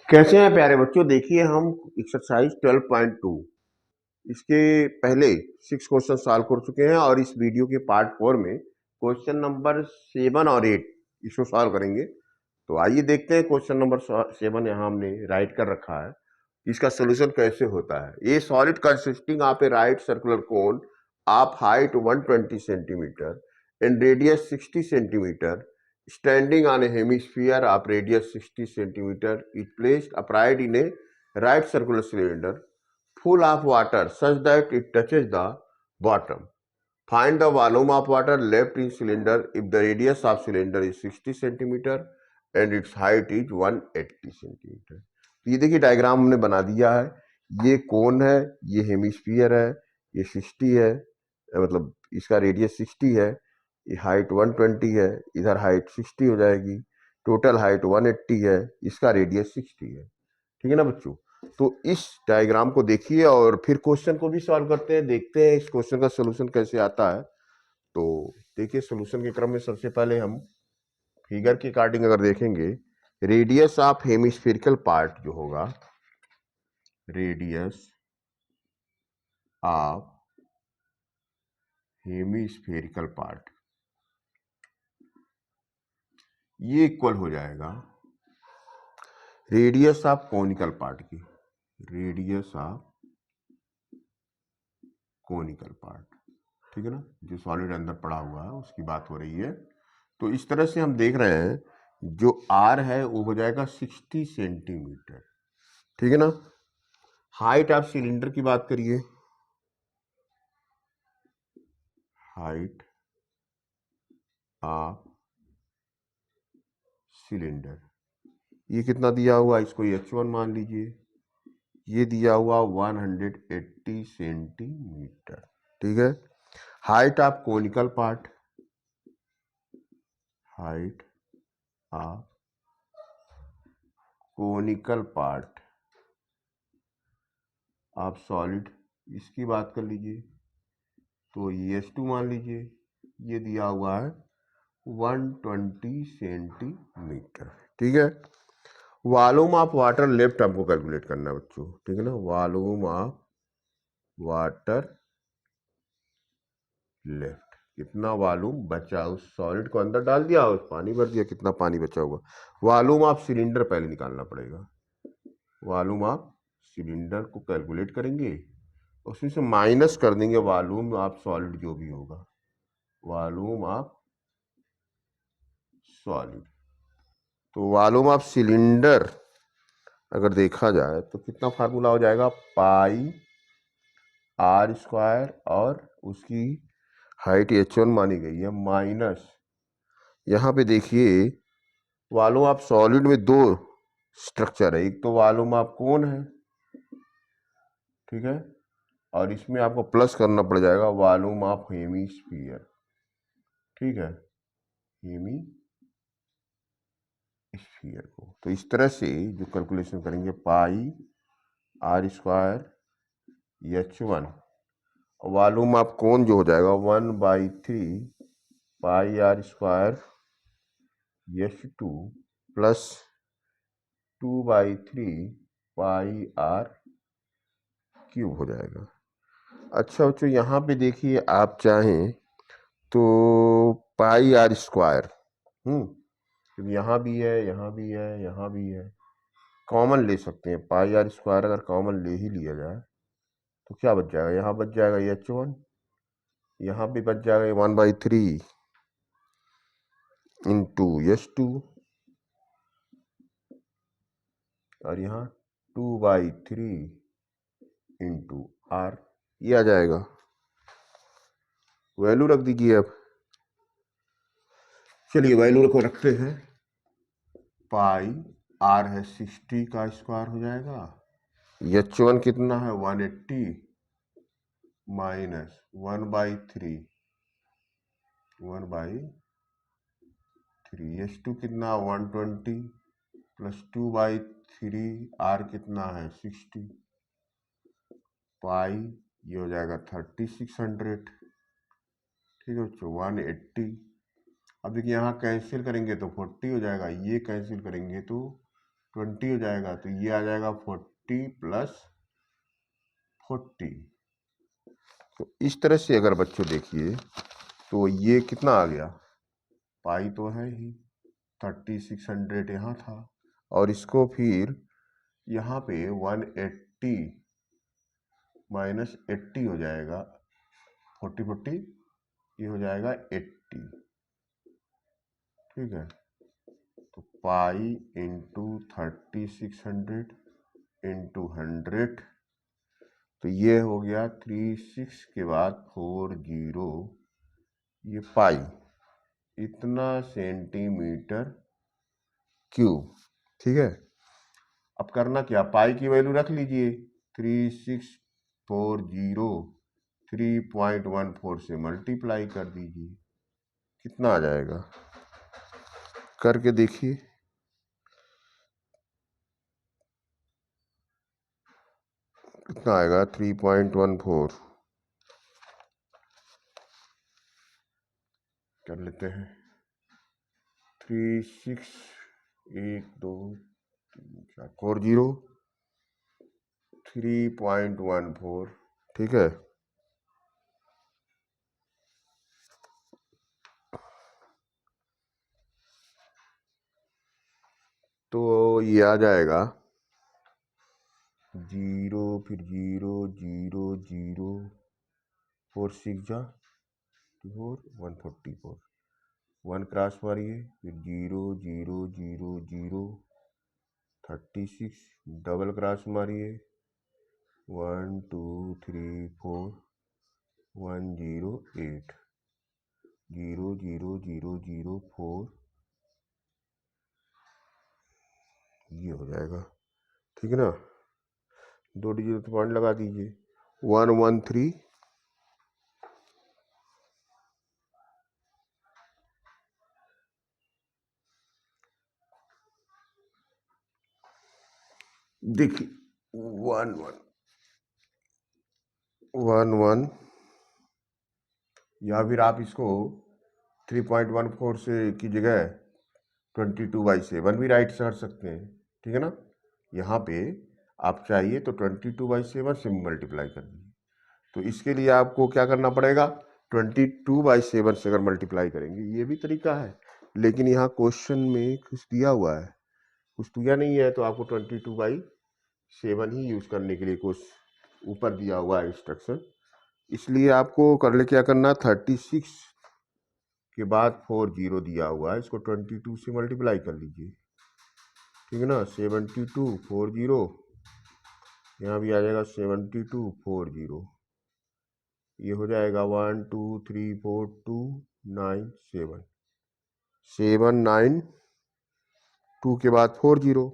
कैसे हैं प्यारे बच्चों। देखिए हम एक्सरसाइज 12.2 इसके पहले 6 क्वेश्चन सॉल्व कर चुके हैं और इस वीडियो के पार्ट 4 में क्वेश्चन नंबर 7 और 8 इसको सॉल्व करेंगे। तो आइए देखते हैं क्वेश्चन नंबर 7 यहाँ हमने राइट कर रखा है, इसका सोल्यूशन कैसे होता है। ए solid consisting of A right circular cone of height 120 centimetre and radius 60 centimetre standing on a hemisphere of radius 60 centimeter is placed upright in a right circular cylinder full of water such that it touches the bottom. Find the volume of water left in cylinder if the radius of cylinder is 60 centimeter and its height is 180 centimeter. ये देखिए diagram हमने बना दिया है। ये कोन है, ये hemisphere है, ये 60 है, मतलब इसका रेडियस 60 है, ये हाइट 120 है, इधर हाइट 60 हो जाएगी, टोटल हाइट 180 है, इसका रेडियस 60 है। ठीक है ना बच्चों। तो इस डायग्राम को देखिए और फिर क्वेश्चन को भी सॉल्व करते हैं, देखते हैं इस क्वेश्चन का सोल्यूशन कैसे आता है। तो देखिए सोल्यूशन के क्रम में सबसे पहले हम फिगर के अकॉर्डिंग अगर देखेंगे, रेडियस ऑफ हेमिस्फेरिकल पार्ट जो होगा, रेडियस ऑफ हेमिस्फेरिकल पार्ट, ये इक्वल हो जाएगा रेडियस ऑफ कोनिकल पार्ट की, रेडियस ऑफ कोनिकल पार्ट। ठीक है ना, जो सॉलिड अंदर पड़ा हुआ है उसकी बात हो रही है। तो इस तरह से हम देख रहे हैं, जो आर है वो हो जाएगा 60 सेंटीमीटर। ठीक है ना। हाइट ऑफ सिलेंडर की बात करिए, हाइट ऑफ सिलेंडर, ये कितना दिया हुआ, इसको H1 मान लीजिए, ये दिया हुआ 180 सेंटीमीटर। ठीक है। Height of conical part, height of conical part of solid, इसकी बात कर लीजिए, तो H2 मान लीजिए, ये दिया हुआ है 120 सेंटीमीटर। ठीक है। वॉल्यूम ऑफ वाटर लेफ्ट हमको कैलकुलेट करना है बच्चों। ठीक है ना, वॉल्यूम ऑफ वाटर लेफ्ट, कितना वॉल्यूम बचा, उस सॉलिड को अंदर डाल दिया और पानी भर दिया, कितना पानी बचा हुआ। वॉल्यूम ऑफ सिलेंडर पहले निकालना पड़ेगा, वॉल्यूम ऑफ सिलेंडर को कैलकुलेट करेंगे, उसमें से माइनस कर देंगे वॉल्यूम ऑफ सॉलिड जो भी होगा, वॉल्यूम ऑफ सॉलिड। तो वॉल्यूम ऑफ सिलेंडर अगर देखा जाए तो कितना फार्मूला हो जाएगा, पाई आर स्क्वायर, और उसकी हाइट H1 मानी गई है, माइनस, यहाँ पे देखिए वॉल्यूम ऑफ सॉलिड में दो स्ट्रक्चर है, एक तो वॉल्यूम ऑफ कोन है, ठीक है, और इसमें आपको प्लस करना पड़ जाएगा वॉल्यूम ऑफ हेमिस्फीयर। ठीक है, हेमिस्फीयर को। तो इस तरह से जो कैलकुलेशन करेंगे, pi r square H1, volume of cone जो हो जाएगा 1/3 pi r square H2 plus 2/3 pi r cube हो जाएगा। अच्छा बच्चों, यहाँ पे देखिए आप चाहें तो पाई आर स्क्वायर, यहाँ भी है, यहाँ भी है, यहाँ भी है, कॉमन ले सकते हैं। पाई आर स्क्वायर अगर कॉमन ले ही लिया जाए तो क्या बच जाएगा, यहाँ बच जाएगा H1, यहाँ भी बच जाएगा 1/3 इंटू H2, और यहाँ 2/3 इंटू आर, ये आ जाएगा। वैल्यू रख दीजिए। अब चलिए वैल्यू को रखते हैं, पाई आर है 60 का स्क्वायर हो जाएगा, H1 कितना है 180 माइनस 1/3 H2 कितना 120 प्लस 2/3 आर कितना है 60, पाई ये हो जाएगा 3600। ठीक है बच्चों, 180। अब देखिए यहाँ कैंसिल करेंगे तो 40 हो जाएगा, ये कैंसिल करेंगे तो 20 हो जाएगा, तो ये आ जाएगा 40 + 40। तो इस तरह से अगर बच्चों देखिए तो ये कितना आ गया, पाई तो है ही, 3600 यहाँ था, और इसको फिर यहाँ पे 180 - 80 हो जाएगा, 40 ये हो जाएगा 80। ठीक है, तो पाई इंटू 3600 इंटू 100, तो ये हो गया 36 के बाद 40, ये पाई, इतना सेंटीमीटर क्यूब। ठीक है, अब करना क्या, पाई की वैल्यू रख लीजिए, 3640 3.14 से मल्टीप्लाई कर दीजिए, कितना आ जाएगा, करके देखिए। कितना आएगा, 3.14 कर लेते हैं, 361234 3.14। ठीक है, तो ये आ जाएगा 0, फिर 0 0 0 4 6 जा 4 144, 1 क्रॉस मारिए, फिर 0 0 0 0 36, डबल क्रॉस मारिए, 1 2 3 4 108 0 0 0 0 4, ये हो जाएगा। ठीक है ना, 2 डिजिट पॉइंट लगा दीजिए, 113 देखिए 11 या फिर आप इसको 3.14 से की जगह 22/7 भी राइट कर सकते हैं। ठीक है ना, यहाँ पे आप चाहिए तो 22/7 से मल्टीप्लाई कर दीजिए। तो इसके लिए आपको क्या करना पड़ेगा, 22/7 से अगर मल्टीप्लाई करेंगे, ये भी तरीका है, लेकिन यहाँ क्वेश्चन में कुछ दिया हुआ है, कुछ दिया नहीं है, तो आपको 22/7 ही यूज करने के लिए कुछ ऊपर दिया हुआ है इंस्ट्रक्शन। इसलिए आपको कर ले क्या करना, 36 के बाद 40 दिया हुआ है, इसको 22 से मल्टीप्लाई कर लीजिए। ठीक है ना, 72 40, यहाँ भी आ जाएगा 72 40, ये हो जाएगा 1 2 3 4 2 9 7 7 9 2 के बाद 40,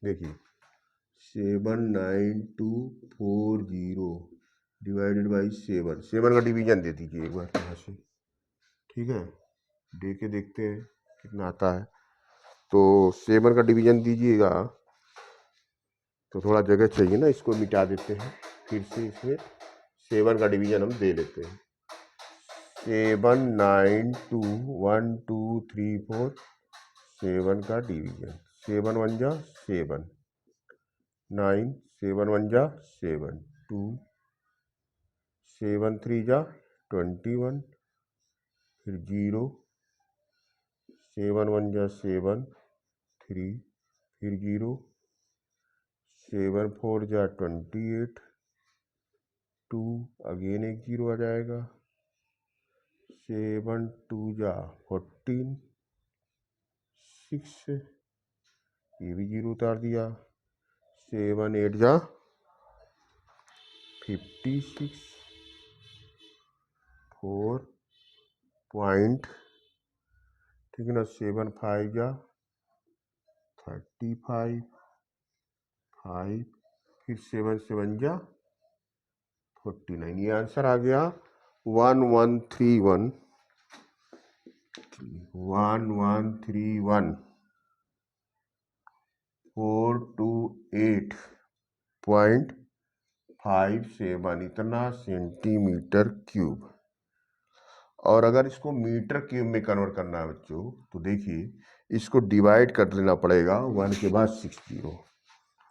देखिए 79240 डिवाइडेड बाई 7 का डिवीजन दे दीजिए एक बार यहाँ से। ठीक है, दे के देखते हैं कितना आता है। तो 7 का डिवीजन दीजिएगा, तो थोड़ा जगह चाहिए ना, इसको मिटा देते हैं, फिर से इसमें 7 का डिवीजन हम दे लेते हैं। 7 9 2 1 2 3 4 7 का डिवीजन, 7 1 जा 7 9 7 1 जा 7 2 7 3 जा 21, फिर 0 7 1 जा 7 3, फिर 0 7 4 जा 28 2, अगेन एक 0 आ जाएगा, 7 2 जा 14 6, ये भी 0 उतार दिया, 7 8 जा 56 4 पॉइंट। ठीक है ना, 7 5 जा 35 5, फिर 7 7 जा 49, ये आंसर आ गया 1131 428.57 इतना सेंटीमीटर क्यूब। और अगर इसको मीटर क्यूब में कन्वर्ट करना है बच्चों, तो देखिए इसको डिवाइड कर लेना पड़ेगा 1 के बाद 6 जीरो।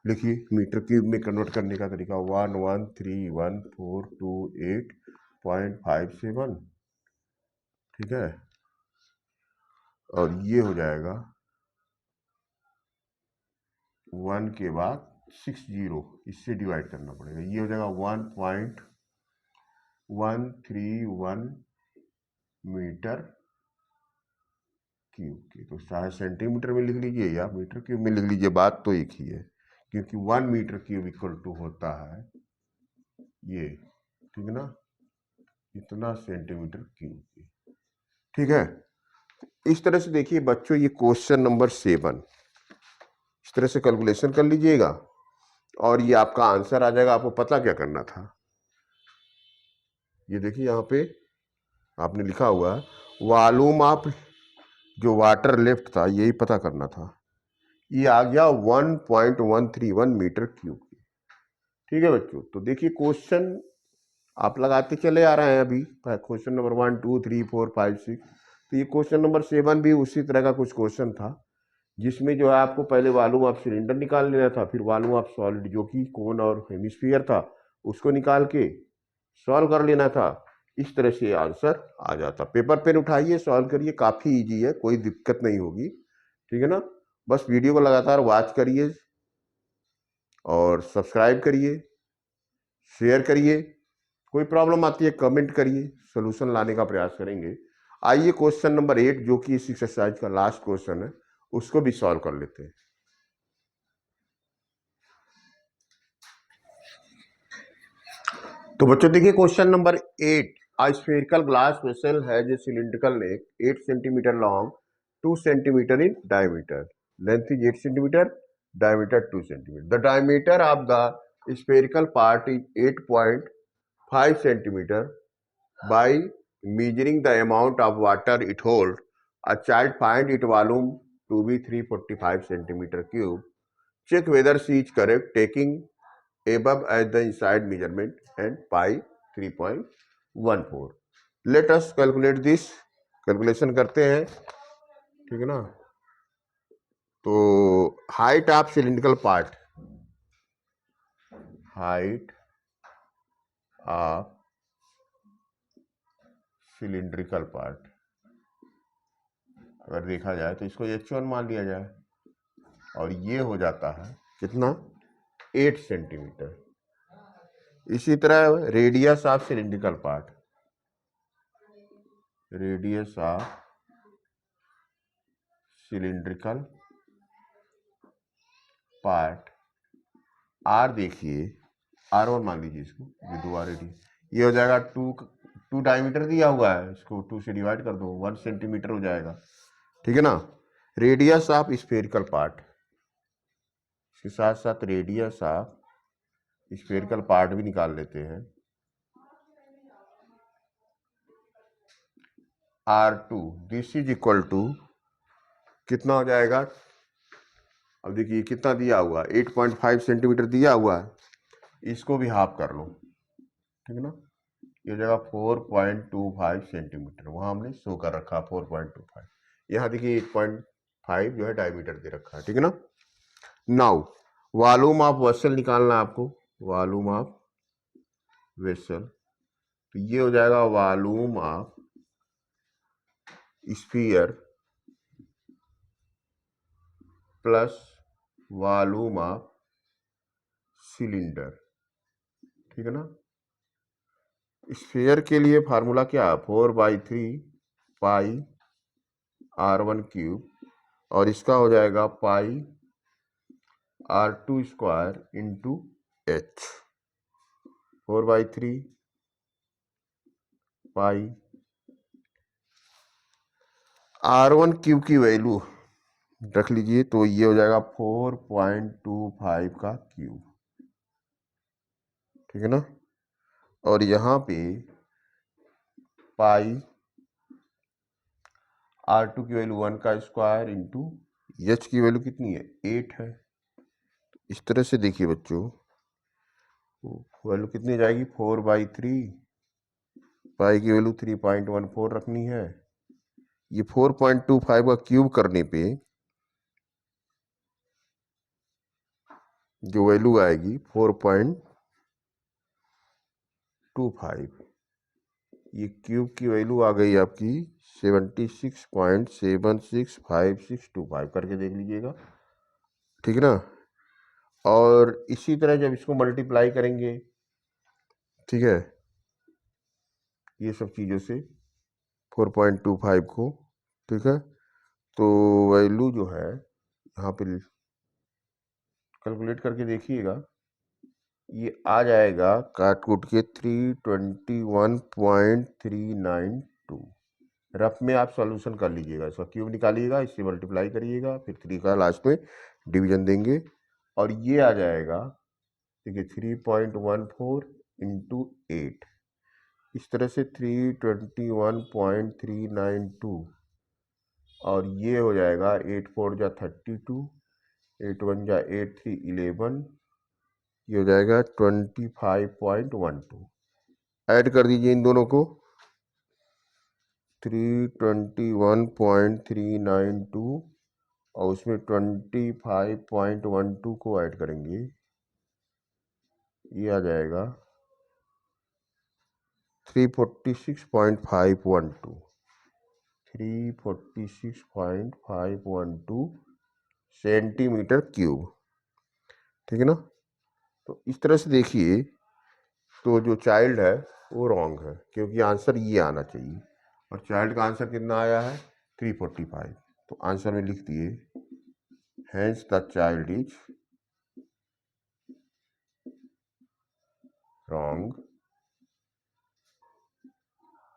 लिखिए मीटर क्यूब में कन्वर्ट करने का तरीका 113148.57, ठीक है। और ये हो जाएगा 1 के बाद 6 जीरो, इससे डिवाइड करना पड़ेगा। ये हो जाएगा 1.131 मीटर क्यूब की। तो चाहे सेंटीमीटर में लिख लीजिए या मीटर क्यूब में लिख लीजिए, बात तो एक ही है, क्योंकि 1 मीटर क्यूब इक्वल टू होता है ये, ठीक है ना, इतना सेंटीमीटर क्यूब की, ठीक है। इस तरह से देखिए बच्चों, ये क्वेश्चन नंबर 7 इस तरह से कैलकुलेशन कर लीजिएगा और ये आपका आंसर आ जाएगा। आपको पता क्या करना था, ये देखिए यहाँ पे आपने लिखा हुआ है वॉल्यूम ऑफ जो वाटर लेफ्ट था, यही पता करना था। ये आ गया 1.131 मीटर क्यूब, ठीक है बच्चों। तो देखिए क्वेश्चन आप लगाते चले आ रहे हैं, अभी क्वेश्चन नंबर 1 2 3 4 5 6। तो ये क्वेश्चन नंबर 7 भी उसी तरह का कुछ क्वेश्चन था, जिसमें जो है आपको पहले वॉल्यूम ऑफ सिलेंडर निकाल लेना था, फिर वॉल्यूम ऑफ सॉलिड जो कि कोन और हेमिस्फीयर था उसको निकाल के सॉल्व कर लेना था। इस तरह से आंसर आ जाता। पेपर पेन उठाइए, सॉल्व करिए, काफ़ी इजी है, कोई दिक्कत नहीं होगी, ठीक है ना। बस वीडियो को लगातार वॉच करिए और सब्सक्राइब करिए, शेयर करिए। कोई प्रॉब्लम आती है कमेंट करिए, सोल्यूशन लाने का प्रयास करेंगे। आइए क्वेश्चन नंबर 8 जो कि इस एक्सरसाइज का लास्ट क्वेश्चन है, उसको भी सॉल्व कर लेते हैं। तो बच्चों देखिए question number 8, a spherical glass vessel has a cylindrical neck 8 centimeter long, 2 centimeter in diameter. Length is 8 centimeter, diameter 2 centimeter. The diameter of the spherical part is 8.5 centimeter. By measuring the amount of water it holds, a child find its volume to be 345 centimeter cube. Check whether she is correct, taking above as the inside measurement and pi 3.14. Let us calculate this. Calculation करते हैं, ठीक है ना। तो height of cylindrical part, height of cylindrical part अगर देखा जाए तो इसको h1 मान लिया जाए, और ये हो जाता है कितना, 8 सेंटीमीटर। इसी तरह radius of cylindrical part, radius of cylindrical part R, देखिए R1 मान लीजिए इसको, ये 2 रेडी, ये हो जाएगा 2 डायमीटर दिया हुआ है, इसको 2 से डिवाइड कर दो, 1 सेंटीमीटर हो जाएगा, ठीक है ना। रेडियस ऑफ स्फेरिकल पार्ट, इसके साथ साथ रेडियस ऑफ स्फेरिकल पार्ट भी निकाल लेते हैं। R2 this is equal to कितना हो जाएगा, अब देखिए कितना दिया हुआ, 8.5 सेंटीमीटर दिया हुआ है, इसको भी हाफ कर लो, ठीक है ना। ये जगह 4.25 सेंटीमीटर, वहाँ हमने शो कर रखा 4.25, यहाँ देखिए 8.5 जो है डायमीटर दे रखा है, ठीक है ना। नाउ वॉल्यूम ऑफ वेसल निकालना है आपको, वॉल्यूम ऑफ वेसल, तो ये हो जाएगा volume of sphere plus volume of cylinder, ठीक है ना। स्फीयर के लिए फार्मूला क्या है, 4/3 पाई R1 क्यूब, और इसका हो जाएगा पाई R2 स्क्वायर इंटू H, 4/3 पाई R1 क्यूब की वैल्यू रख लीजिए, तो ये हो जाएगा 4.25 का क्यूब, ठीक है ना। और यहाँ पे पाई R2 की वैल्यू 1 का स्क्वायर इंटू H की वैल्यू कितनी है, 8 है। इस तरह से देखिए बच्चों, वैल्यू कितनी जाएगी, 4/3 पाई की वैल्यू 3.14 रखनी है। ये 4.25 का क्यूब करने पे जो वैल्यू आएगी 4.25, ये क्यूब की वैल्यू आ गई आपकी 76.765625 करके देख लीजिएगा, ठीक है ना। और इसी तरह जब इसको मल्टीप्लाई करेंगे, ठीक है, ये सब चीज़ों से 4.25 को, ठीक है, तो वैल्यू जो है यहाँ पे कैलकुलेट करके देखिएगा, ये आ जाएगा काट कूट के 321.392। रफ में आप सॉल्यूशन कर लीजिएगा, इसका क्यूब निकालिएगा, इससे मल्टीप्लाई करिएगा, फिर 3 का लास्ट में डिवीजन देंगे और ये आ जाएगा, ठीक है, 3.14 इंटू 8, इस तरह से 321.392 और ये हो जाएगा 8 4 जा 32, 8 1 जा 8 3 11, ये हो जाएगा 25.12। ऐड कर दीजिए इन दोनों को, 321.392 और उसमें 25.12 को ऐड करेंगे, ये आ जाएगा 346.512, 346.512 सेंटीमीटर क्यूब, ठीक है ना। तो इस तरह से देखिए, तो जो चाइल्ड है वो रॉन्ग है, क्योंकि आंसर ये आना चाहिए और चाइल्ड का आंसर कितना आया है 345। तो आंसर में लिख दिए, hence the child is wrong.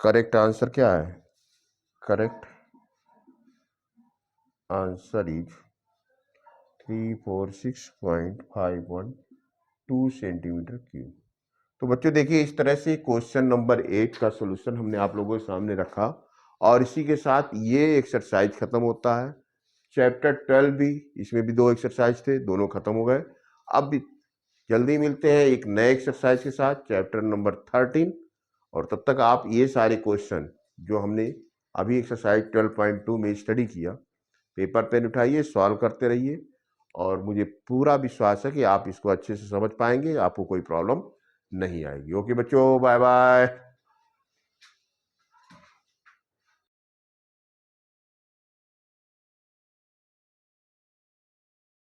Correct answer क्या है, correct answer is 346.512 centimetre cube. तो बच्चों देखिए, इस तरह से क्वेश्चन नंबर 8 का सॉल्यूशन हमने आप लोगों के सामने रखा और इसी के साथ ये एक्सरसाइज खत्म होता है। चैप्टर 12 भी, इसमें भी 2 एक्सरसाइज थे, दोनों खत्म हो गए। अब जल्दी मिलते हैं एक नए एक्सरसाइज के साथ, चैप्टर नंबर 13, और तब तक आप ये सारे क्वेश्चन जो हमने अभी एक्सरसाइज 12.2 में स्टडी किया, पेपर पेन उठाइए, सॉल्व करते रहिए और मुझे पूरा विश्वास है कि आप इसको अच्छे से समझ पाएंगे, आपको कोई प्रॉब्लम नहीं आएगी। ओके बच्चों, बाय बाय।